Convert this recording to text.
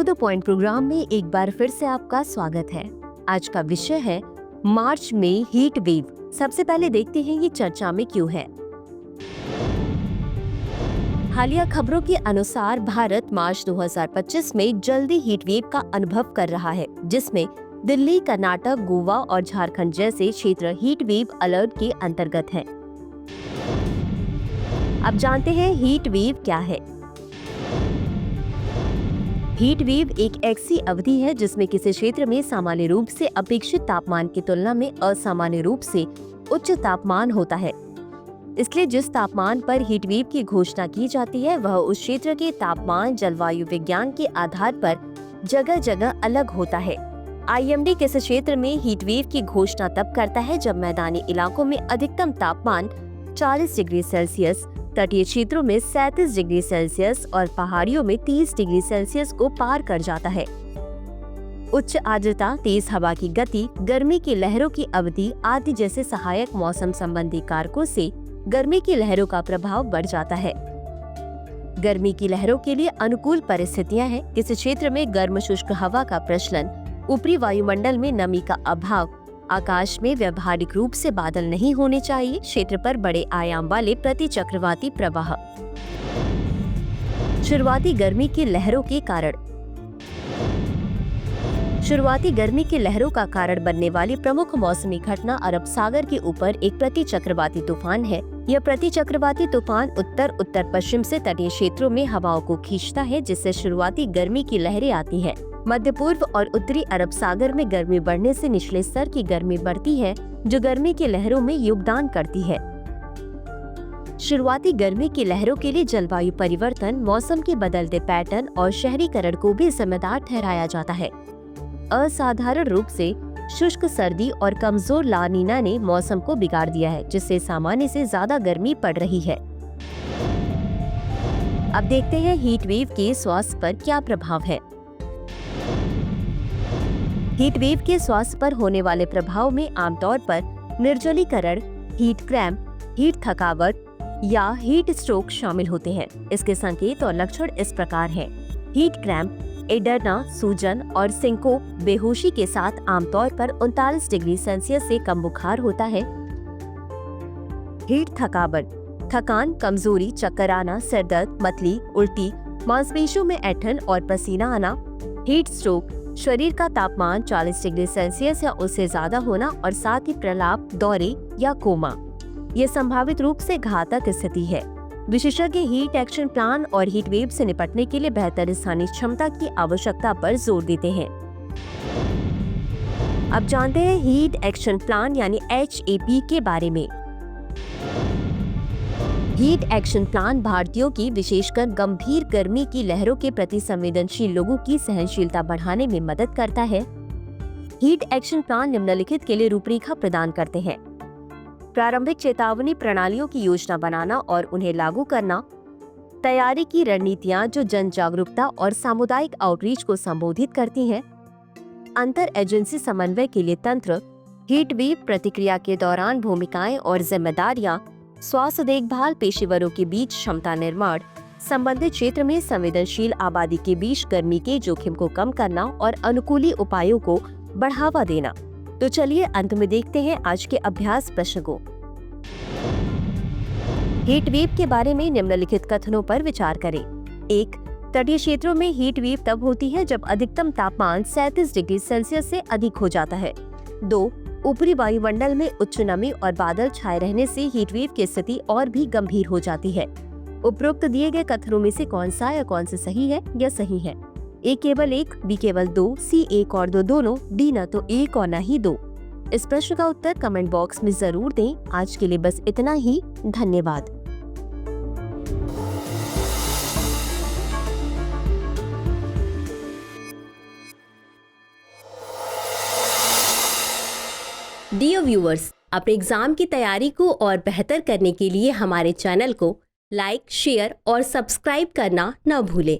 To the point programme में एक बार फिर से आपका स्वागत है। आज का विषय है मार्च में हीट वेव। सबसे पहले देखते हैं ये चर्चा में क्यों है। हालिया खबरों के अनुसार भारत मार्च 2025 में जल्दी हीट वेव का अनुभव कर रहा है, जिसमें दिल्ली, कर्नाटक, गोवा और झारखंड जैसे क्षेत्र हीट वेव अलर्ट के अंतर्गत हैं। अब जानते हैं हीट वेव क्या है। हीट वेव एक ऐसी अवधि है जिसमें किसी क्षेत्र में सामान्य रूप से अपेक्षित तापमान की तुलना में असामान्य रूप से उच्च तापमान होता है। इसलिए जिस तापमान पर हीट वेव की घोषणा की जाती है वह उस क्षेत्र के तापमान जलवायु विज्ञान के आधार पर जगह जगह अलग होता है। IMD किसी क्षेत्र में हीट वेव की घोषणा तब करता है जब मैदानी इलाकों में अधिकतम तापमान 40 डिग्री सेल्सियस, तटीय क्षेत्रों में 37 डिग्री सेल्सियस और पहाड़ियों में 30 डिग्री सेल्सियस को पार कर जाता है। उच्च आर्द्रता, तेज हवा की गति, गर्मी की लहरों की अवधि आदि जैसे सहायक मौसम संबंधी कारकों से गर्मी की लहरों का प्रभाव बढ़ जाता है। गर्मी की लहरों के लिए अनुकूल परिस्थितियां हैं। किसी क्षेत्र में गर्म शुष्क हवा का प्रचलन, ऊपरी वायुमंडल में नमी का अभाव, आकाश में व्यावहारिक रूप से बादल नहीं होने चाहिए, क्षेत्र पर बड़े आयाम वाले प्रति चक्रवाती प्रवाह। शुरुआती गर्मी की लहरों के कारण। शुरुआती गर्मी की लहरों का कारण बनने वाली प्रमुख मौसमी घटना अरब सागर के ऊपर एक प्रति चक्रवाती तूफान है। यह प्रति चक्रवाती तूफान उत्तर उत्तर पश्चिम से तटीय क्षेत्रों में हवाओं को खींचता है, जिससे शुरुआती गर्मी की लहरें आती है। मध्य पूर्व और उत्तरी अरब सागर में गर्मी बढ़ने से निचले स्तर की गर्मी बढ़ती है, जो गर्मी की लहरों में योगदान करती है। शुरुआती गर्मी की लहरों के लिए जलवायु परिवर्तन, मौसम के बदलते पैटर्न और शहरीकरण को भी जिम्मेदार ठहराया जाता है। असाधारण रूप से शुष्क सर्दी और कमजोर ला नीना ने मौसम को बिगाड़ दिया है, जिससे सामान्य से ज्यादा गर्मी पड़ रही है। अब देखते हैं हीट वेव के स्वास्थ्य पर क्या प्रभाव है। हीट वेव के स्वास्थ्य पर होने वाले प्रभाव में आमतौर पर निर्जलीकरण, हीट क्रैम्प, हीट थकावट या हीट स्ट्रोक शामिल होते हैं। इसके संकेत और लक्षण इस प्रकार हैं। हीट क्रैम्प, डरना, सूजन और सिंकोप, बेहोशी के साथ आमतौर पर 39 डिग्री सेल्सियस से कम बुखार होता है। हीट थकावट, थकान, कमजोरी, चक्कर आना, सिरदर्द, मतली, उल्टी, मांसपेशियों में ऐंठन और पसीना आना। हीट स्ट्रोक, शरीर का तापमान 40 डिग्री सेल्सियस या उससे ज्यादा होना और साथ ही प्रलाप, दौरे या कोमा। ये संभावित रूप से घातक स्थिति है। विशेषज्ञ हीट एक्शन प्लान और हीट वेव से निपटने के लिए बेहतर स्थानीय क्षमता की आवश्यकता पर जोर देते हैं। अब जानते हैं हीट एक्शन प्लान यानी HAP के बारे में। हीट एक्शन प्लान भारतीयों की, विशेषकर गंभीर गर्मी की लहरों के प्रति संवेदनशील लोगों की सहनशीलता बढ़ाने में मदद करता है। हीट एक्शन प्लान निम्नलिखित के लिए रूपरेखा प्रदान करते हैं: प्रारंभिक चेतावनी प्रणालियों की योजना बनाना और उन्हें लागू करना, तैयारी की रणनीतियां जो जन जागरूकता और सामुदायिक आउटरीच को संबोधित करती हैं, अंतर एजेंसी समन्वय के लिए तंत्र, हीट वेव प्रतिक्रिया के दौरान भूमिकाएं और जिम्मेदारियां, स्वास्थ्य देखभाल पेशेवरों के बीच क्षमता निर्माण, संबंधित क्षेत्र में संवेदनशील आबादी के बीच गर्मी के जोखिम को कम करना और अनुकूली उपायों को बढ़ावा देना। तो चलिए अंत में देखते हैं आज के अभ्यास प्रश्न को। हीट वेव के बारे में निम्नलिखित कथनों पर विचार करें। 1. तटीय क्षेत्रों में हीट वेव तब होती है जब अधिकतम तापमान 37 डिग्री सेल्सियस से अधिक हो जाता है। 2. ऊपरी वायुमंडल में उच्च नमी और बादल छाए रहने से हीट वेव की स्थिति और भी गंभीर हो जाती है। उपरोक्त दिए गए कथनों में से कौन सा या कौन से सही है या सही है? A केवल 1, B केवल 2, C 1 और 2 दोनों, D न तो 1 और न ही 2। इस प्रश्न का उत्तर कमेंट बॉक्स में जरूर दें। आज के लिए बस इतना ही। धन्यवाद। डियर व्यूअर्स, अपने एग्जाम की तैयारी को और बेहतर करने के लिए हमारे चैनल को लाइक, शेयर और सब्सक्राइब करना न भूलें।